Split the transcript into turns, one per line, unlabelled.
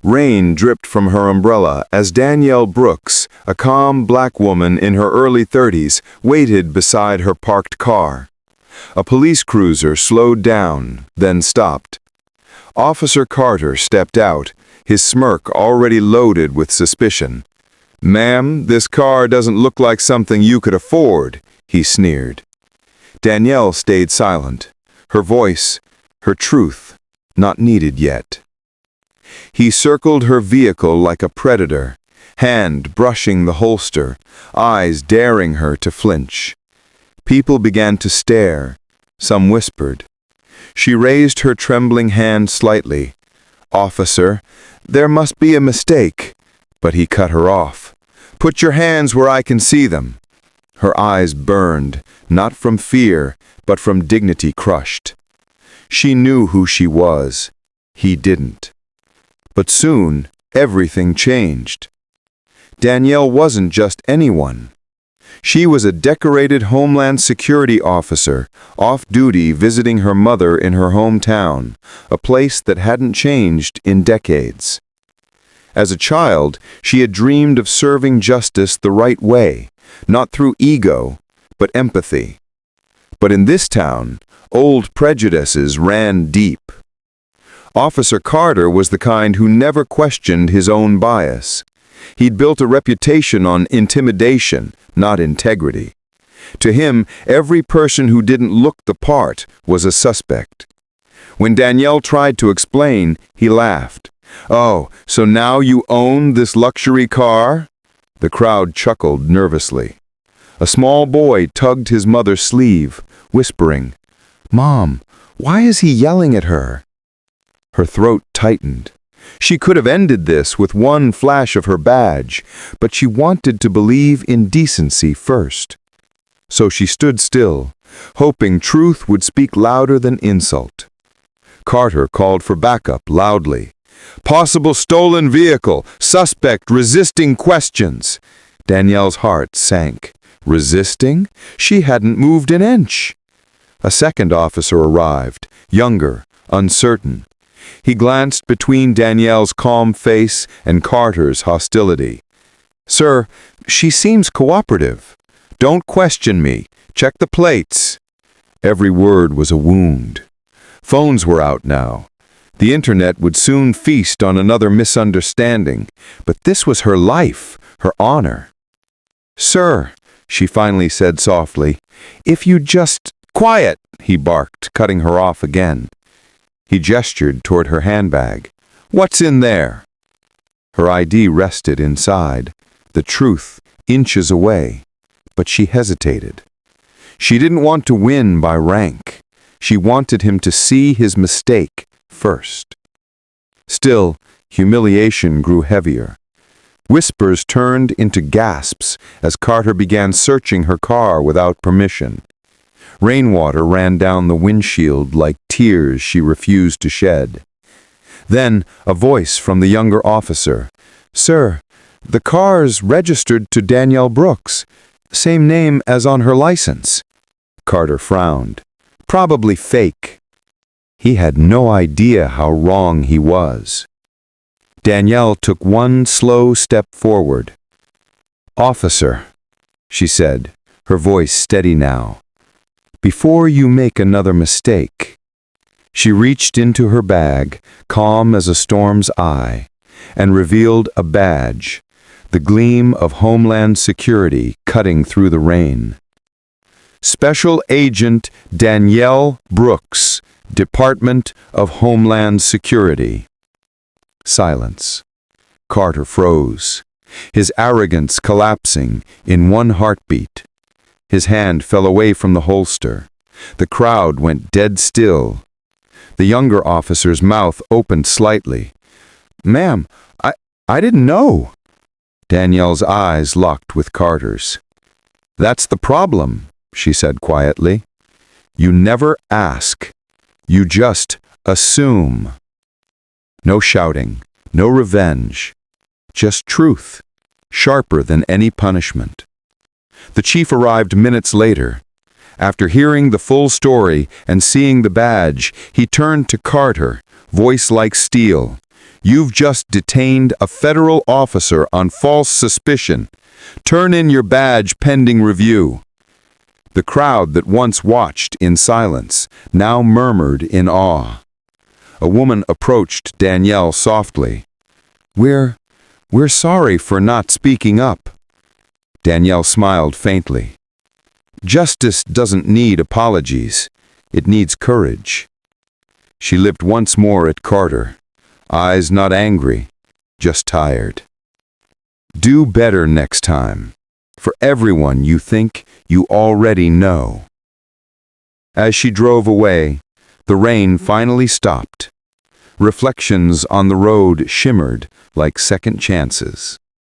Rain dripped from her umbrella as Danielle Brooks, a calm black woman in her early 30s, waited beside her parked car. A police cruiser slowed down, then stopped. Officer Carter stepped out, his smirk already loaded with suspicion. "Ma'am, this car doesn't look like something you could afford," he sneered. Danielle stayed silent, her voice, her truth, not needed yet. He circled her vehicle like a predator, hand brushing the holster, eyes daring her to flinch. People began to stare, some whispered. She raised her trembling hand slightly. "Officer, there must be a mistake." But he cut her off. "Put your hands where I can see them." Her eyes burned, not from fear, but from dignity crushed. She knew who she was. He didn't. But soon, everything changed. Danielle wasn't just anyone. She was a decorated Homeland Security officer, off-duty visiting her mother in her hometown, a place that hadn't changed in decades. As a child, she had dreamed of serving justice the right way, not through ego, but empathy. But in this town, old prejudices ran deep. Officer Carter was the kind who never questioned his own bias. He'd built a reputation on intimidation, not integrity. To him, every person who didn't look the part was a suspect. When Danielle tried to explain, he laughed. "Oh, so now you own this luxury car?" The crowd chuckled nervously. A small boy tugged his mother's sleeve, whispering, "Mom, why is he yelling at her?" Her throat tightened. She could have ended this with one flash of her badge, but she wanted to believe in decency first. So she stood still, hoping truth would speak louder than insult. Carter called for backup loudly. "Possible stolen vehicle, suspect resisting questions." Danielle's heart sank. Resisting? She hadn't moved an inch. A second officer arrived, younger, uncertain. He glanced between Danielle's calm face and Carter's hostility. "Sir, she seems cooperative. Don't question me. Check the plates." Every word was a wound. Phones were out now. The internet would soon feast on another misunderstanding, but this was her life, her honor. "Sir," she finally said softly, "if you just—" "Quiet!" he barked, cutting her off again. He gestured toward her handbag. "What's in there?" Her ID rested inside, the truth inches away, but she hesitated. She didn't want to win by rank. She wanted him to see his mistake first. Still, humiliation grew heavier. Whispers turned into gasps as Carter began searching her car without permission. Rainwater ran down the windshield like tears she refused to shed. Then, a voice from the younger officer. "Sir, the car's registered to Danielle Brooks. Same name as on her license." Carter frowned. "Probably fake." He had no idea how wrong he was. Danielle took one slow step forward. "Officer," she said, her voice steady now, "before you make another mistake." She reached into her bag, calm as a storm's eye, and revealed a badge, the gleam of Homeland Security cutting through the rain. Special Agent Danielle Brooks, Department of Homeland Security. Silence. Carter froze, his arrogance collapsing in one heartbeat. His hand fell away from the holster. The crowd went dead still. The younger officer's mouth opened slightly. "Ma'am, I didn't know." Danielle's eyes locked with Carter's. "That's the problem," she said quietly. "You never ask. You just assume." No shouting, no revenge, just truth, sharper than any punishment. The chief arrived minutes later. After hearing the full story and seeing the badge, he turned to Carter, voice like steel. You've just detained a federal officer on false suspicion. Turn in your badge pending review." The crowd that once watched in silence now murmured in awe. A woman approached Danielle softly. We're sorry for not speaking up." Danielle smiled faintly. "Justice doesn't need apologies. It needs courage." She looked once more at Carter, eyes not angry, just tired. "Do better next time, for everyone you think you already know." As she drove away, the rain finally stopped. Reflections on the road shimmered like second chances.